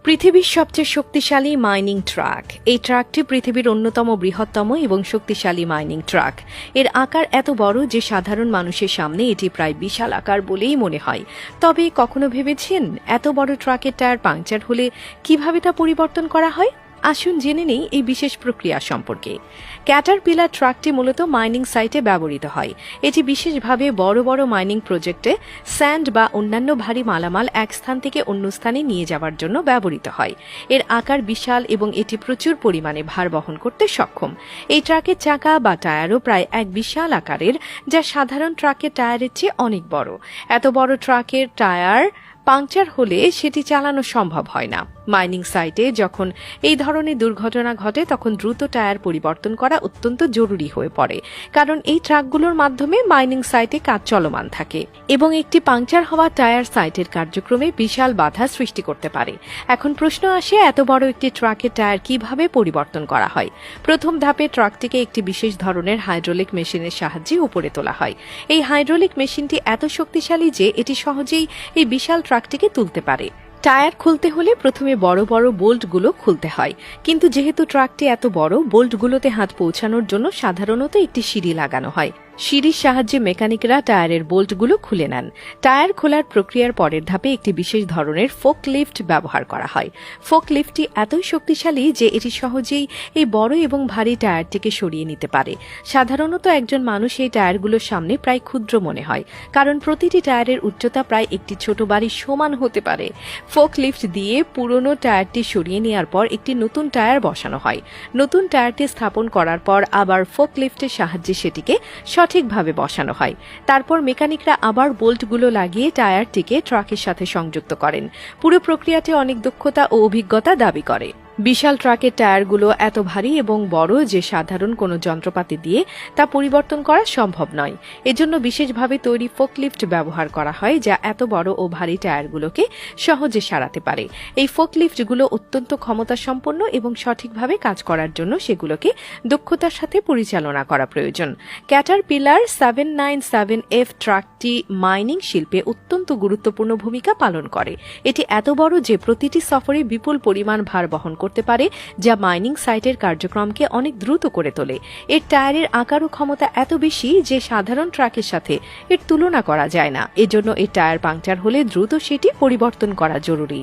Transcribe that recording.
পৃথিবীর সবচেয়ে শক্তিশালী মাইনিং ট্রাক। এই ট্রাকটি পৃথিবীর অন্যতম বৃহত্তম এবং শক্তিশালী মাইনিং ট্রাক। এর আকার এত বড় যে সাধারণ মানুষের সামনে এটি প্রায় বিশাল আকার বলেই মনে হয়। তবে কখনো ভেবেছেন এত বড় ট্রাকের টায়ার পাংচার হলে কিভাবে তা পরিবর্তন করা হয়? আসুন জেনে নেই এই বিশেষ প্রক্রিয়া সম্পর্কে। ক্যাটারপিলার ট্রাকটি মূলত মাইনিং সাইটে ব্যবহৃত হয়। এটি বিশেষভাবে বড় বড় মাইনিং প্রজেক্টে স্যান্ড বা অন্যান্য ভারী মালামাল এক স্থান থেকে অন্য স্থানে নিয়ে যাওয়ার জন্য ব্যবহৃত হয়। এর আকার বিশাল এবং এটি প্রচুর পরিমাণে ভার বহন করতে সক্ষম। এই ট্রাকের চাকা বা টায়ারও প্রায় এক বিশাল আকারের, যা সাধারণ ট্রাকের টায়ারের চেয়ে অনেক বড়। এত বড় ট্রাকের টায়ার পাংচার হলে সেটি চালানো সম্ভব হয় না। মাইনিং সাইটে যখন এই ধরনের দুর্ঘটনা ঘটে তখন দ্রুত টায়ার পরিবর্তন করা অত্যন্ত জরুরি হয়ে পড়ে, কারণ এই ট্রাকগুলোর মাধ্যমে মাইনিং সাইটে কাজ চলমান থাকে এবং একটি পাংচার হওয়া টায়ার সাইটের কার্যক্রমে বিশাল বাধা সৃষ্টি করতে পারে। এখন প্রশ্ন আসে, এত বড় একটি ট্রাকের টায়ার কিভাবে পরিবর্তন করা হয়? প্রথম ধাপে ট্রাকটিকে একটি বিশেষ ধরনের হাইড্রোলিক মেশিনের সাহায্যে উপরে তোলা হয়। এই হাইড্রোলিক মেশিনটি এত শক্তিশালী যে এটি সহজেই এই বিশাল ট্রাকটিকে তুলতে পারে। টায়ার খুলতে হলে প্রথমে বড় বড় বোল্টগুলো খুলতে হয়, কিন্তু যেহেতু ট্রাকটি এত বড়, বোল্টগুলোতে হাত পৌঁছানোর জন্য সাধারণত একটি সিঁড়ি লাগানো হয়। সিঁড়ির সাহায্যে মেকানিকরা টায়ারের বোল্টগুলো খুলে নেন। টায়ার খোলার প্রক্রিয়ার পরের ধাপে একটি বিশেষ ধরনের ফোক লিফট ব্যবহার করা হয়। ফোক লিফটটি এতই শক্তিশালী যে এটি সহজেই এই বড় এবং ভারী টায়ারটিকে সরিয়ে নিতে পারে। সাধারণত একজন মানুষ এই টায়ারগুলোর সামনে প্রায় ক্ষুদ্র মনে হয়, কারণ প্রতিটি টায়ারের উচ্চতা প্রায় একটি ছোট বাড়ির সমান হতে পারে। ফোক লিফট দিয়ে পুরনো টায়ারটি সরিয়ে নেওয়ার পর একটি নতুন টায়ার বসানো হয়। নতুন টায়ারটি স্থাপন করার পর আবার ফোক লিফটের সাহায্যে সেটিকে সঠিকভাবে বসানো হয়। তারপর মেকানিকরা আবার বোল্টগুলো লাগিয়ে টায়ারটিকে ট্রাকের সাথে সংযুক্ত করেন। পুরো প্রক্রিয়াটি অনেক দক্ষতা ও অভিজ্ঞতা দাবি করে। বিশাল ট্রাকের টায়ারগুলো এত ভারী এবং বড় যে সাধারণ কোনো যন্ত্রপাতি দিয়ে তা পরিবর্তন করা সম্ভব নয়। এজন্য বিশেষভাবে তৈরি ফোকলিফট ব্যবহার করা হয়, যা এত বড় ও ভারী টায়ারগুলোকে সহজে সারাতে পারে। এই ফোকলিফটগুলো অত্যন্ত ক্ষমতাসম্পন্ন এবং সঠিকভাবে কাজ করার জন্য সেগুলোকে দক্ষতার সাথে পরিচালনা করা প্রয়োজন। ক্যাটারপিলার 797F ট্রাকটি মাইনিং শিল্পে অত্যন্ত গুরুত্বপূর্ণ ভূমিকা পালন করে। এটি এত বড় যে প্রতিটি সফরে বিপুল পরিমাণ ভার বহন করতে পারে, যা মাইনিং সাইটের কার্যক্রমকে অনেক দ্রুত করে তোলে। এর টায়ারের আকার ও ক্ষমতা এত বেশি যে সাধারণ ট্রাকের সাথে এর তুলনা করা যায় না। এজন্য এর টায়ার পাংচার হলে দ্রুত সেটি পরিবর্তন করা জরুরি।